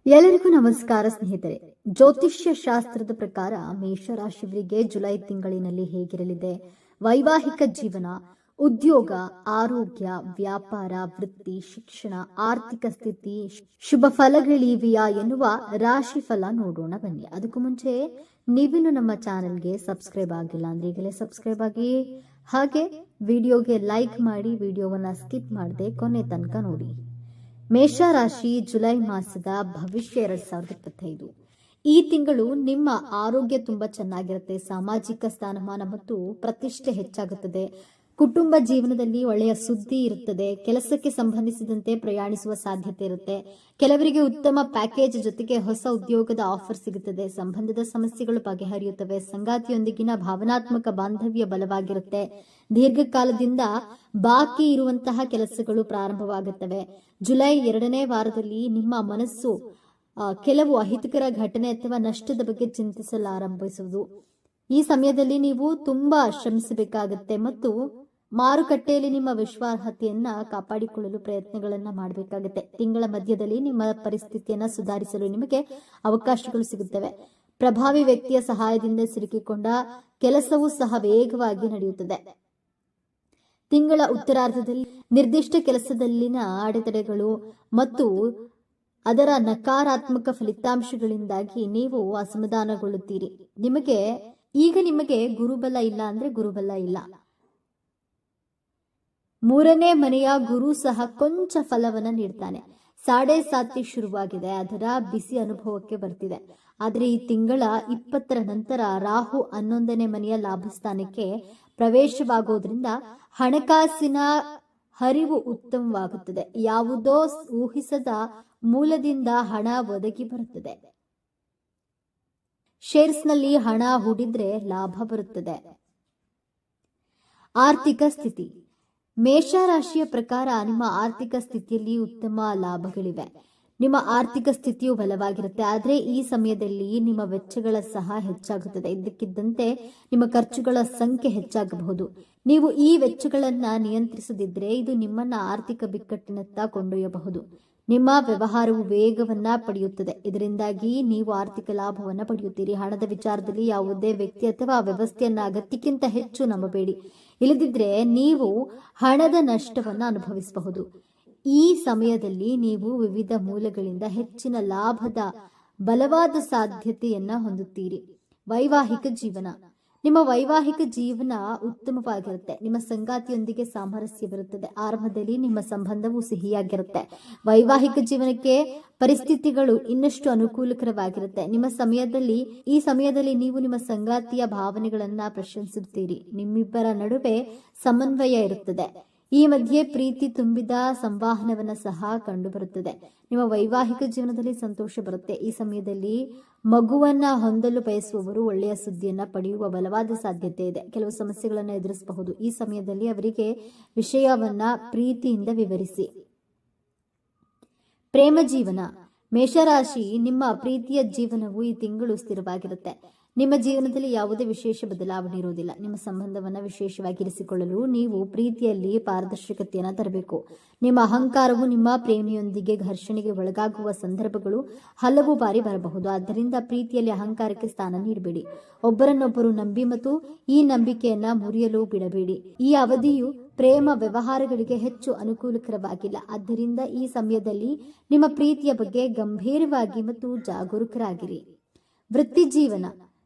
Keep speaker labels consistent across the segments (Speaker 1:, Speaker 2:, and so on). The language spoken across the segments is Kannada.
Speaker 1: ಎಲ್ಲರಿಗೂ ನಮಸ್ಕಾರ ಸ್ನೇಹಿತರೆ. ಜ್ಯೋತಿಷ್ಯ ಶಾಸ್ತ್ರದ ಪ್ರಕಾರ ಮೇಷರಾಶಿಯವರಿಗೆ ಜುಲೈ ತಿಂಗಳಿನಲ್ಲಿ ಹೇಗಿರಲಿದೆ? ವೈವಾಹಿಕ ಜೀವನ, ಉದ್ಯೋಗ, ಆರೋಗ್ಯ, ವ್ಯಾಪಾರ, ವೃತ್ತಿ, ಶಿಕ್ಷಣ, ಆರ್ಥಿಕ ಸ್ಥಿತಿ, ಶುಭ ಫಲಗಳಿವೆಯಾ ಎನ್ನುವ ರಾಶಿ ಫಲ ನೋಡೋಣ ಬನ್ನಿ. ಅದಕ್ಕೂ ಮುಂಚೆ ನೀವಿನ್ನು ನಮ್ಮ ಚಾನೆಲ್ಗೆ ಸಬ್ಸ್ಕ್ರೈಬ್ ಆಗಿಲ್ಲ ಅಂದ್ರೆ ಈಗಲೇ ಸಬ್ಸ್ಕ್ರೈಬ್ ಆಗಿ, ಹಾಗೆ ವಿಡಿಯೋಗೆ ಲೈಕ್ ಮಾಡಿ, ವಿಡಿಯೋವನ್ನ ಸ್ಕಿಪ್ ಮಾಡದೆ ಕೊನೆ ತನಕ ನೋಡಿ. ಮೇಷರಾಶಿ ಜುಲೈ ಮಾಸದ ಭವಿಷ್ಯ 2025. ಈ ತಿಂಗಳು ನಿಮ್ಮ ಆರೋಗ್ಯ ತುಂಬಾ ಚೆನ್ನಾಗಿರುತ್ತೆ. ಸಾಮಾಜಿಕ ಸ್ಥಾನಮಾನ ಮತ್ತು ಪ್ರತಿಷ್ಠೆ ಹೆಚ್ಚಾಗುತ್ತದೆ. ಕುಟುಂಬ ಜೀವನದಲ್ಲಿ ಒಳ್ಳೆಯ ಸುದ್ದಿ ಇರುತ್ತದೆ. ಕೆಲಸಕ್ಕೆ ಸಂಬಂಧಿಸಿದಂತೆ ಪ್ರಯಾಣಿಸುವ ಸಾಧ್ಯತೆ ಇರುತ್ತೆ. ಕೆಲವರಿಗೆ ಉತ್ತಮ ಪ್ಯಾಕೇಜ್ ಜೊತೆಗೆ ಹೊಸ ಉದ್ಯೋಗದ ಆಫರ್ ಸಿಗುತ್ತದೆ. ಸಂಬಂಧದ ಸಮಸ್ಯೆಗಳು ಬಗೆಹರಿಯುತ್ತವೆ. ಸಂಗಾತಿಯೊಂದಿಗಿನ ಭಾವನಾತ್ಮಕ ಬಾಂಧವ್ಯ ಬಲವಾಗಿರುತ್ತೆ. ದೀರ್ಘಕಾಲದಿಂದ ಬಾಕಿ ಇರುವಂತಹ ಕೆಲಸಗಳು ಪ್ರಾರಂಭವಾಗುತ್ತವೆ. ಜುಲೈ 2ನೇ ವಾರದಲ್ಲಿ ನಿಮ್ಮ ಮನಸ್ಸು ಕೆಲವು ಅಹಿತಕರ ಘಟನೆ ಅಥವಾ ನಷ್ಟದ ಬಗ್ಗೆ ಚಿಂತಿಸಲಾರಂಭಿಸುವುದು. ಈ ಸಮಯದಲ್ಲಿ ನೀವು ತುಂಬಾ ಶ್ರಮಿಸಬೇಕಾಗುತ್ತೆ ಮತ್ತು ಮಾರುಕಟ್ಟೆಯಲ್ಲಿ ನಿಮ್ಮ ವಿಶ್ವಾಸಾರ್ಹತೆಯನ್ನ ಕಾಪಾಡಿಕೊಳ್ಳಲು ಪ್ರಯತ್ನಗಳನ್ನ ಮಾಡಬೇಕಾಗುತ್ತೆ. ತಿಂಗಳ ಮಧ್ಯದಲ್ಲಿ ನಿಮ್ಮ ಪರಿಸ್ಥಿತಿಯನ್ನ ಸುಧಾರಿಸಲು ನಿಮಗೆ ಅವಕಾಶಗಳು ಸಿಗುತ್ತವೆ. ಪ್ರಭಾವಿ ವ್ಯಕ್ತಿಯ ಸಹಾಯದಿಂದ ಸಿಲುಕಿಕೊಂಡ ಕೆಲಸವೂ ಸಹ ವೇಗವಾಗಿ ನಡೆಯುತ್ತದೆ. ತಿಂಗಳ ಉತ್ತರಾರ್ಧದಲ್ಲಿ ನಿರ್ದಿಷ್ಟ ಕೆಲಸದಲ್ಲಿನ ಅಡೆತಡೆಗಳು ಮತ್ತು ಅದರ ನಕಾರಾತ್ಮಕ ಫಲಿತಾಂಶಗಳಿಂದಾಗಿ ನೀವು ಅಸಮಾಧಾನಗೊಳ್ಳುತ್ತೀರಿ. ನಿಮಗೆ ಗುರುಬಲ ಇಲ್ಲ ಅಂದ್ರೆ ಗುರುಬಲ ಇಲ್ಲ. 3ನೇ ಮನೆಯ ಗುರು ಸಹ ಕೊಂಚ ಫಲವನ್ನ ನೀಡ್ತಾನೆ. ಸಾಡೆ ಸಾತಿ ಶುರುವಾಗಿದೆ, ಅದರ ಬಿಸಿ ಅನುಭವಕ್ಕೆ ಬರ್ತಿದೆ. ಆದರೆ ಈ ತಿಂಗಳ 20ರ ನಂತರ ರಾಹು 11ನೇ ಮನೆಯ ಲಾಭಸ್ಥಾನಕ್ಕೆ ಪ್ರವೇಶವಾಗೋದ್ರಿಂದ ಹಣಕಾಸಿನ ಹರಿವು ಉತ್ತಮವಾಗುತ್ತದೆ. ಯಾವುದೋ ಊಹಿಸದ ಮೂಲದಿಂದ ಹಣ ಒದಗಿ ಬರುತ್ತದೆ. ಶೇರ್ಸ್ನಲ್ಲಿ ಹಣ ಹೂಡಿದ್ರೆ ಲಾಭ ಬರುತ್ತದೆ. ಆರ್ಥಿಕ ಸ್ಥಿತಿ. ಮೇಷರಾಶಿಯ ಪ್ರಕಾರ ನಿಮ್ಮ ಆರ್ಥಿಕ ಸ್ಥಿತಿಯಲ್ಲಿ ಉತ್ತಮ ಲಾಭಗಳಿವೆ. ನಿಮ್ಮ ಆರ್ಥಿಕ ಸ್ಥಿತಿಯು ಬಲವಾಗಿರುತ್ತೆ. ಆದರೆ ಈ ಸಮಯದಲ್ಲಿ ನಿಮ್ಮ ವೆಚ್ಚಗಳ ಸಹ ಹೆಚ್ಚಾಗುತ್ತದೆ. ಇದ್ದಕ್ಕಿದ್ದಂತೆ ನಿಮ್ಮ ಖರ್ಚುಗಳ ಸಂಖ್ಯೆ ಹೆಚ್ಚಾಗಬಹುದು. ನೀವು ಈ ವೆಚ್ಚಗಳನ್ನ ನಿಯಂತ್ರಿಸದಿದ್ರೆ ಇದು ನಿಮ್ಮನ್ನ ಆರ್ಥಿಕ ಬಿಕ್ಕಟ್ಟಿನತ್ತ ಕೊಂಡೊಯ್ಯಬಹುದು. ನಿಮ್ಮ ವ್ಯವಹಾರವು ವೇಗವನ್ನ ಪಡೆಯುತ್ತದೆ. ಇದರಿಂದಾಗಿ ನೀವು ಆರ್ಥಿಕ ಲಾಭವನ್ನ ಪಡೆಯುತ್ತೀರಿ. ಹಣದ ವಿಚಾರದಲ್ಲಿ ಯಾವುದೇ ವ್ಯಕ್ತಿ ಅಥವಾ ವ್ಯವಸ್ಥೆಯನ್ನ ಅಗತ್ಯಕ್ಕಿಂತ ಹೆಚ್ಚು ನಂಬಬೇಡಿ. ಇಲ್ಲದಿದ್ರೆ ನೀವು ಹಣದ ನಷ್ಟವನ್ನ ಅನುಭವಿಸಬಹುದು. ಈ ಸಮಯದಲ್ಲಿ ನೀವು ವಿವಿಧ ಮೂಲಗಳಿಂದ ಹೆಚ್ಚಿನ ಲಾಭದ ಬಲವಾದ ಸಾಧ್ಯತೆಯನ್ನ ಹೊಂದುತ್ತೀರಿ. ವೈವಾಹಿಕ ಜೀವನ. ನಿಮ್ಮ ವೈವಾಹಿಕ ಜೀವನ ಉತ್ತಮವಾಗಿರುತ್ತೆ. ನಿಮ್ಮ ಸಂಗಾತಿಯೊಂದಿಗೆ ಸಾಮರಸ್ಯವಿರುತ್ತದೆ. ಆರಂಭದಲ್ಲಿ ನಿಮ್ಮ ಸಂಬಂಧವು ಸಿಹಿಯಾಗಿರುತ್ತೆ. ವೈವಾಹಿಕ ಜೀವನಕ್ಕೆ ಪರಿಸ್ಥಿತಿಗಳು ಇನ್ನಷ್ಟು ಅನುಕೂಲಕರವಾಗಿರುತ್ತೆ. ಈ ಸಮಯದಲ್ಲಿ ನೀವು ನಿಮ್ಮ ಸಂಗಾತಿಯ ಭಾವನೆಗಳನ್ನ ಪ್ರಶಂಸಿಸುತ್ತೀರಿ. ನಿಮ್ಮಿಬ್ಬರ ನಡುವೆ ಸಮನ್ವಯ ಇರುತ್ತದೆ. ಈ ಮಧ್ಯೆ ಪ್ರೀತಿ ತುಂಬಿದ ಸಂವಹನವನ್ನ ಸಹ ಕಂಡುಬರುತ್ತದೆ. ನಿಮ್ಮ ವೈವಾಹಿಕ ಜೀವನದಲ್ಲಿ ಸಂತೋಷ ಬರುತ್ತೆ. ಈ ಸಮಯದಲ್ಲಿ ಮಗುವನ್ನ ಹೊಂದಲು ಬಯಸುವವರು ಒಳ್ಳೆಯ ಸುದ್ದಿಯನ್ನ ಪಡೆಯುವ ಬಲವಾದ ಸಾಧ್ಯತೆ ಇದೆ. ಕೆಲವು ಸಮಸ್ಯೆಗಳನ್ನು ಎದುರಿಸಬಹುದು. ಈ ಸಮಯದಲ್ಲಿ ಅವರಿಗೆ ವಿಷಯವನ್ನ ಪ್ರೀತಿಯಿಂದ ವಿವರಿಸಿ. ಪ್ರೇಮ ಜೀವನ. ಮೇಷರಾಶಿ, ನಿಮ್ಮ ಪ್ರೀತಿಯ ಜೀವನವು ಈ ತಿಂಗಳು ಸ್ಥಿರವಾಗಿರುತ್ತೆ. ನಿಮ್ಮ ಜೀವನದಲ್ಲಿ ಯಾವುದೇ ವಿಶೇಷ ಬದಲಾವಣೆ ಇರುವುದಿಲ್ಲ. ನಿಮ್ಮ ಸಂಬಂಧವನ್ನ ವಿಶೇಷವಾಗಿರಿಸಿಕೊಳ್ಳಲು ನೀವು ಪ್ರೀತಿಯಲ್ಲಿ ಪಾರದರ್ಶಕತೆಯನ್ನು ತರಬೇಕು. ನಿಮ್ಮ ಅಹಂಕಾರವು ನಿಮ್ಮ ಪ್ರೇಮಿಯೊಂದಿಗೆ ಘರ್ಷಣೆಗೆ ಒಳಗಾಗುವ ಸಂದರ್ಭಗಳು ಹಲವು ಬಾರಿ ಬರಬಹುದು. ಆದ್ದರಿಂದ ಪ್ರೀತಿಯಲ್ಲಿ ಅಹಂಕಾರಕ್ಕೆ ಸ್ಥಾನ ನೀಡಬೇಡಿ. ಒಬ್ಬರನ್ನೊಬ್ಬರು ನಂಬಿ ಮತ್ತು ಈ ನಂಬಿಕೆಯನ್ನ ಮುರಿಯಲು ಬಿಡಬೇಡಿ. ಈ ಅವಧಿಯು ಪ್ರೇಮ ವ್ಯವಹಾರಗಳಿಗೆ ಹೆಚ್ಚು ಅನುಕೂಲಕರವಾಗಿಲ್ಲ. ಆದ್ದರಿಂದ ಈ ಸಮಯದಲ್ಲಿ ನಿಮ್ಮ ಪ್ರೀತಿಯ ಬಗ್ಗೆ ಗಂಭೀರವಾಗಿ ಮತ್ತು ಜಾಗರೂಕರಾಗಿರಿ. ವೃತ್ತಿ ಜೀವನ.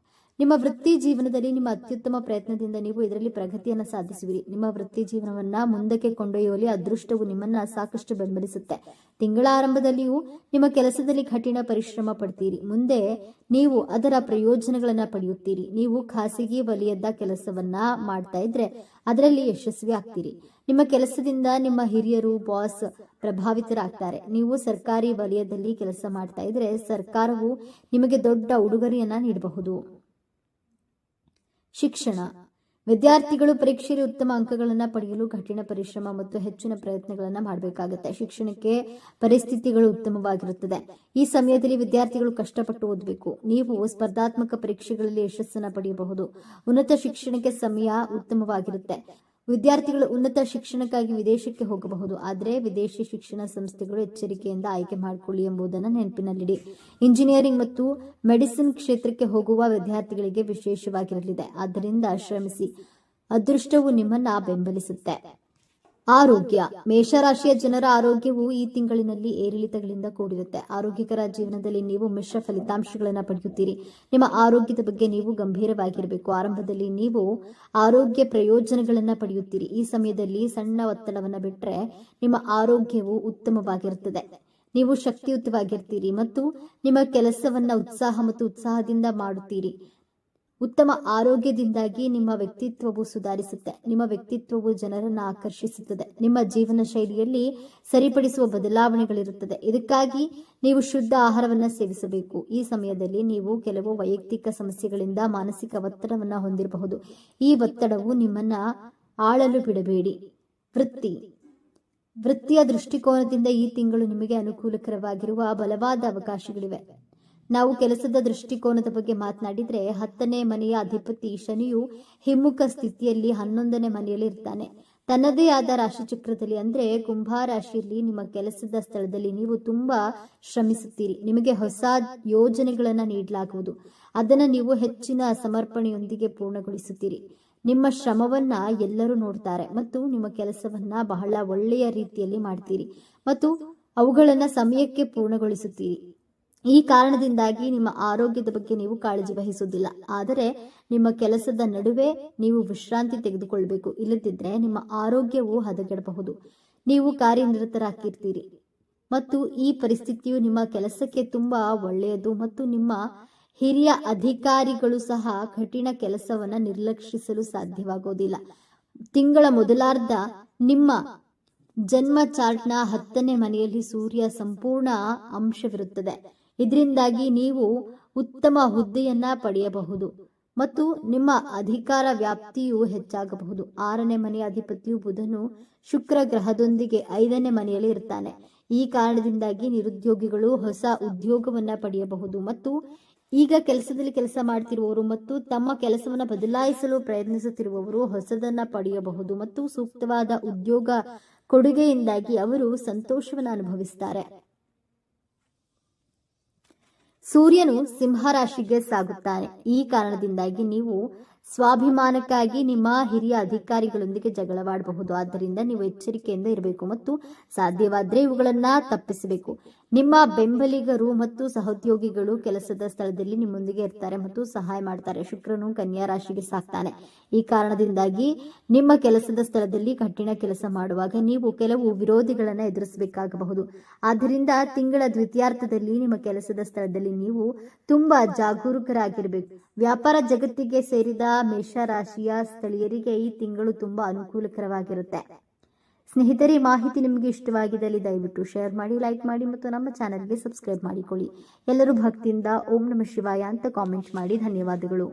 Speaker 1: ನಿಮ್ಮ ವೃತ್ತಿ ಜೀವನದಲ್ಲಿ ನಿಮ್ಮ ಅತ್ಯುತ್ತಮ ಪ್ರಯತ್ನದಿಂದ ನೀವು ಇದರಲ್ಲಿ ಪ್ರಗತಿಯನ್ನು ಸಾಧಿಸುವಿರಿ. ನಿಮ್ಮ ವೃತ್ತಿ ಜೀವನವನ್ನ ಮುಂದಕ್ಕೆ ಕೊಂಡೊಯ್ಯುವಲ್ಲಿ ಅದೃಷ್ಟವು ನಿಮ್ಮನ್ನ ಸಾಕಷ್ಟು ಬೆಂಬಲಿಸುತ್ತೆ. ತಿಂಗಳ ಆರಂಭದಲ್ಲಿಯೂ ನಿಮ್ಮ ಕೆಲಸದಲ್ಲಿ ಕಠಿಣ ಪರಿಶ್ರಮ ಪಡ್ತೀರಿ. ಮುಂದೆ ನೀವು ಅದರ ಪ್ರಯೋಜನಗಳನ್ನ ಪಡೆಯುತ್ತೀರಿ. ನೀವು ಖಾಸಗಿ ವಲಯದ ಕೆಲಸವನ್ನ ಮಾಡ್ತಾ ಇದ್ರೆ ಅದರಲ್ಲಿ ಯಶಸ್ವಿ ಆಗ್ತೀರಿ. ನಿಮ್ಮ ಕೆಲಸದಿಂದ ನಿಮ್ಮ ಹಿರಿಯರು, ಬಾಸ್ ಪ್ರಭಾವಿತರಾಗ್ತಾರೆ. ನೀವು ಸರ್ಕಾರಿ ವಲಯದಲ್ಲಿ ಕೆಲಸ ಮಾಡ್ತಾ ಇದ್ರೆ ಸರ್ಕಾರವು ನಿಮಗೆ ದೊಡ್ಡ ಉಡುಗೊರೆಯನ್ನ ನೀಡಬಹುದು. ಶಿಕ್ಷಣ. ವಿದ್ಯಾರ್ಥಿಗಳು ಪರೀಕ್ಷೆಯಲ್ಲಿ ಉತ್ತಮ ಅಂಕಗಳನ್ನು ಪಡೆಯಲು ಕಠಿಣ ಪರಿಶ್ರಮ ಮತ್ತು ಹೆಚ್ಚಿನ ಪ್ರಯತ್ನಗಳನ್ನು ಮಾಡಬೇಕಾಗುತ್ತೆ. ಶಿಕ್ಷಣಕ್ಕೆ ಪರಿಸ್ಥಿತಿಗಳು ಉತ್ತಮವಾಗಿರುತ್ತದೆ. ಈ ಸಮಯದಲ್ಲಿ ವಿದ್ಯಾರ್ಥಿಗಳು ಕಷ್ಟಪಟ್ಟು ಓದಬೇಕು. ನೀವು ಸ್ಪರ್ಧಾತ್ಮಕ ಪರೀಕ್ಷೆಗಳಲ್ಲಿ ಯಶಸ್ಸನ್ನು ಪಡೆಯಬಹುದು. ಉನ್ನತ ಶಿಕ್ಷಣಕ್ಕೆ ಸಮಯ ಉತ್ತಮವಾಗಿರುತ್ತೆ. ವಿದ್ಯಾರ್ಥಿಗಳು ಉನ್ನತ ಶಿಕ್ಷಣಕ್ಕಾಗಿ ವಿದೇಶಕ್ಕೆ ಹೋಗಬಹುದು. ಆದರೆ ವಿದೇಶಿ ಶಿಕ್ಷಣ ಸಂಸ್ಥೆಗಳು ಎಚ್ಚರಿಕೆಯಿಂದ ಆಯ್ಕೆ ಮಾಡಿಕೊಳ್ಳಿ ಎಂಬುದನ್ನು ನೆನಪಿನಲ್ಲಿಡಿ. ಇಂಜಿನಿಯರಿಂಗ್ ಮತ್ತು ಮೆಡಿಸಿನ್ ಕ್ಷೇತ್ರಕ್ಕೆ ಹೋಗುವ ವಿದ್ಯಾರ್ಥಿಗಳಿಗೆ ವಿಶೇಷವಾಗಿರಲಿದೆ. ಆದ್ದರಿಂದ ಶ್ರಮಿಸಿ, ಅದೃಷ್ಟವು ನಿಮ್ಮನ್ನ ಬೆಂಬಲಿಸುತ್ತೆ. ಆರೋಗ್ಯ. ಮೇಷರಾಶಿಯ ಜನರ ಆರೋಗ್ಯವು ಈ ತಿಂಗಳಿನಲ್ಲಿ ಏರಿಳಿತಗಳಿಂದ ಕೂಡಿರುತ್ತೆ. ಆರೋಗ್ಯಕರ ಜೀವನದಲ್ಲಿ ನೀವು ಮಿಶ್ರ ಫಲಿತಾಂಶಗಳನ್ನು ಪಡೆಯುತ್ತೀರಿ. ನಿಮ್ಮ ಆರೋಗ್ಯದ ಬಗ್ಗೆ ನೀವು ಗಂಭೀರವಾಗಿರಬೇಕು. ಆರಂಭದಲ್ಲಿ ನೀವು ಆರೋಗ್ಯ ಪ್ರಯೋಜನಗಳನ್ನು ಪಡೆಯುತ್ತೀರಿ. ಈ ಸಮಯದಲ್ಲಿ ಸಣ್ಣ ಒತ್ತಡವನ್ನು ಬಿಟ್ಟರೆ ನಿಮ್ಮ ಆರೋಗ್ಯವು ಉತ್ತಮವಾಗಿರುತ್ತದೆ. ನೀವು ಶಕ್ತಿಯುತವಾಗಿರ್ತೀರಿ ಮತ್ತು ನಿಮ್ಮ ಕೆಲಸವನ್ನ ಉತ್ಸಾಹ ಮತ್ತು ಉತ್ಸಾಹದಿಂದ ಮಾಡುತ್ತೀರಿ. ಉತ್ತಮ ಆರೋಗ್ಯದಿಂದಾಗಿ ನಿಮ್ಮ ವ್ಯಕ್ತಿತ್ವವು ಸುಧಾರಿಸುತ್ತೆ. ನಿಮ್ಮ ವ್ಯಕ್ತಿತ್ವವು ಜನರನ್ನು ಆಕರ್ಷಿಸುತ್ತದೆ. ನಿಮ್ಮ ಜೀವನ ಶೈಲಿಯಲ್ಲಿ ಸರಿಪಡಿಸುವ ಬದಲಾವಣೆಗಳಿರುತ್ತದೆ. ಇದಕ್ಕಾಗಿ ನೀವು ಶುದ್ಧ ಆಹಾರವನ್ನು ಸೇವಿಸಬೇಕು. ಈ ಸಮಯದಲ್ಲಿ ನೀವು ಕೆಲವು ವೈಯಕ್ತಿಕ ಸಮಸ್ಯೆಗಳಿಂದ ಮಾನಸಿಕ ಒತ್ತಡವನ್ನು ಹೊಂದಿರಬಹುದು. ಈ ಒತ್ತಡವು ನಿಮ್ಮನ್ನ ಆಳಲು ಬಿಡಬೇಡಿ. ವೃತ್ತಿಯ ದೃಷ್ಟಿಕೋನದಿಂದ ಈ ತಿಂಗಳು ನಿಮಗೆ ಅನುಕೂಲಕರವಾಗಿರುವ ಬಲವಾದ ಅವಕಾಶಗಳಿವೆ. ನಾವು ಕೆಲಸದ ದೃಷ್ಟಿಕೋನದ ಬಗ್ಗೆ ಮಾತನಾಡಿದ್ರೆ 10ನೇ ಮನೆಯ ಅಧಿಪತಿ ಶನಿಯು ಹಿಮ್ಮುಖ ಸ್ಥಿತಿಯಲ್ಲಿ 11ನೇ ಮನೆಯಲ್ಲಿ ಇರ್ತಾನೆ. ತನ್ನದೇ ಆದ ರಾಶಿಚಕ್ರದಲ್ಲಿ ಅಂದ್ರೆ ಕುಂಭ ರಾಶಿಯಲ್ಲಿ ನಿಮ್ಮ ಕೆಲಸದ ಸ್ಥಳದಲ್ಲಿ ನೀವು ತುಂಬಾ ಶ್ರಮಿಸುತ್ತೀರಿ. ನಿಮಗೆ ಹೊಸ ಯೋಜನೆಗಳನ್ನ ನೀಡಲಾಗುವುದು. ಅದನ್ನು ನೀವು ಹೆಚ್ಚಿನ ಸಮರ್ಪಣೆಯೊಂದಿಗೆ ಪೂರ್ಣಗೊಳಿಸುತ್ತೀರಿ. ನಿಮ್ಮ ಶ್ರಮವನ್ನ ಎಲ್ಲರೂ ನೋಡ್ತಾರೆ ಮತ್ತು ನಿಮ್ಮ ಕೆಲಸವನ್ನ ಬಹಳ ಒಳ್ಳೆಯ ರೀತಿಯಲ್ಲಿ ಮಾಡ್ತೀರಿ ಮತ್ತು ಅವುಗಳನ್ನ ಸಮಯಕ್ಕೆ ಪೂರ್ಣಗೊಳಿಸುತ್ತೀರಿ. ಈ ಕಾರಣದಿಂದಾಗಿ ನಿಮ್ಮ ಆರೋಗ್ಯದ ಬಗ್ಗೆ ನೀವು ಕಾಳಜಿ ವಹಿಸುವುದಿಲ್ಲ. ಆದರೆ ನಿಮ್ಮ ಕೆಲಸದ ನಡುವೆ ನೀವು ವಿಶ್ರಾಂತಿ ತೆಗೆದುಕೊಳ್ಳಬೇಕು. ಇಲ್ಲದಿದ್ದರೆ ನಿಮ್ಮ ಆರೋಗ್ಯವು ಹದಗೆಡಬಹುದು. ನೀವು ಕಾರ್ಯನಿರತರಾಗಿರ್ತೀರಿ ಮತ್ತು ಈ ಪರಿಸ್ಥಿತಿಯು ನಿಮ್ಮ ಕೆಲಸಕ್ಕೆ ತುಂಬಾ ಒಳ್ಳೆಯದು ಮತ್ತು ನಿಮ್ಮ ಹಿರಿಯ ಅಧಿಕಾರಿಗಳು ಸಹ ಕಠಿಣ ಕೆಲಸವನ್ನು ನಿರ್ಲಕ್ಷಿಸಲು ಸಾಧ್ಯವಾಗುವುದಿಲ್ಲ. ತಿಂಗಳ ಮೊದಲಾರ್ಧ ನಿಮ್ಮ ಜನ್ಮ ಚಾರ್ಟ್ನ 10ನೇ ಮನೆಯಲ್ಲಿ ಸೂರ್ಯ ಸಂಪೂರ್ಣ ಅಂಶವಿರುತ್ತದೆ. ಇದರಿಂದಾಗಿ ನೀವು ಉತ್ತಮ ಹುದ್ದೆಯನ್ನ ಪಡೆಯಬಹುದು ಮತ್ತು ನಿಮ್ಮ ಅಧಿಕಾರ ವ್ಯಾಪ್ತಿಯು ಹೆಚ್ಚಾಗಬಹುದು. 6ನೇ ಮನೆಯ ಅಧಿಪತಿಯು ಬುಧನು ಶುಕ್ರ ಗ್ರಹದೊಂದಿಗೆ 5ನೇ ಮನೆಯಲ್ಲಿ ಇರ್ತಾನೆ. ಈ ಕಾರಣದಿಂದಾಗಿ ನಿರುದ್ಯೋಗಿಗಳು ಹೊಸ ಉದ್ಯೋಗವನ್ನ ಪಡೆಯಬಹುದು ಮತ್ತು ಈಗ ಕೆಲಸದಲ್ಲಿ ಕೆಲಸ ಮಾಡ್ತಿರುವವರು ಮತ್ತು ತಮ್ಮ ಕೆಲಸವನ್ನ ಬದಲಾಯಿಸಲು ಪ್ರಯತ್ನಿಸುತ್ತಿರುವವರು ಹೊಸದನ್ನ ಪಡೆಯಬಹುದು ಮತ್ತು ಸೂಕ್ತವಾದ ಉದ್ಯೋಗ ಕೊಡುಗೆಯಿಂದಾಗಿ ಅವರು ಸಂತೋಷವನ್ನು ಅನುಭವಿಸುತ್ತಾರೆ. ಸೂರ್ಯನು ಸಿಂಹರಾಶಿಗೆ ಸಾಗುತ್ತಾನೆ. ಈ ಕಾರಣದಿಂದಾಗಿ ನೀವು ಸ್ವಾಭಿಮಾನಕ್ಕಾಗಿ ನಿಮ್ಮ ಹಿರಿಯ ಅಧಿಕಾರಿಗಳೊಂದಿಗೆ ಜಗಳವಾಡಬಹುದು. ಆದ್ದರಿಂದ ನೀವು ಎಚ್ಚರಿಕೆಯಿಂದ ಇರಬೇಕು ಮತ್ತು ಸಾಧ್ಯವಾದರೆ ಇವುಗಳನ್ನ ತಪ್ಪಿಸಬೇಕು. ನಿಮ್ಮ ಬೆಂಬಲಿಗರು ಮತ್ತು ಸಹೋದ್ಯೋಗಿಗಳು ಕೆಲಸದ ಸ್ಥಳದಲ್ಲಿ ನಿಮ್ಮೊಂದಿಗೆ ಇರ್ತಾರೆ ಮತ್ತು ಸಹಾಯ ಮಾಡ್ತಾರೆ. ಶುಕ್ರನು ಕನ್ಯಾ ರಾಶಿಗೆ ಸಾಕ್ತಾನೆ. ಈ ಕಾರಣದಿಂದಾಗಿ ನಿಮ್ಮ ಕೆಲಸದ ಸ್ಥಳದಲ್ಲಿ ಕಠಿಣ ಕೆಲಸ ಮಾಡುವಾಗ ನೀವು ಕೆಲವು ವಿರೋಧಿಗಳನ್ನು ಎದುರಿಸಬೇಕಾಗಬಹುದು. ಆದ್ದರಿಂದ ತಿಂಗಳ ದ್ವಿತೀಯಾರ್ಧದಲ್ಲಿ ನಿಮ್ಮ ಕೆಲಸದ ಸ್ಥಳದಲ್ಲಿ ನೀವು ತುಂಬಾ ಜಾಗರೂಕರಾಗಿರಬೇಕು. ವ್ಯಾಪಾರ ಜಗತ್ತಿಗೆ ಸೇರಿದ ಮೇಷರಾಶಿಯ ಸ್ಥಳೀಯರಿಗೆ ಈ ತಿಂಗಳು ತುಂಬಾ ಅನುಕೂಲಕರವಾಗಿರುತ್ತೆ. ಸ್ನೇಹಿತರೆ, ಮಾಹಿತಿ ನಿಮಗೆ ಇಷ್ಟವಾಗಿದ್ದಲ್ಲಿ ದಯವಿಟ್ಟು ಶೇರ್ ಮಾಡಿ, ಲೈಕ್ ಮಾಡಿ ಮತ್ತು ನಮ್ಮ ಚಾನೆಲ್ಗೆ ಸಬ್ಸ್ಕ್ರೈಬ್ ಮಾಡಿಕೊಳ್ಳಿ. ಎಲ್ಲರೂ ಭಕ್ತಿಯಿಂದ ಓಂ ನಮಃ ಶಿವಾಯ ಅಂತ ಕಾಮೆಂಟ್ ಮಾಡಿ. ಧನ್ಯವಾದಗಳು.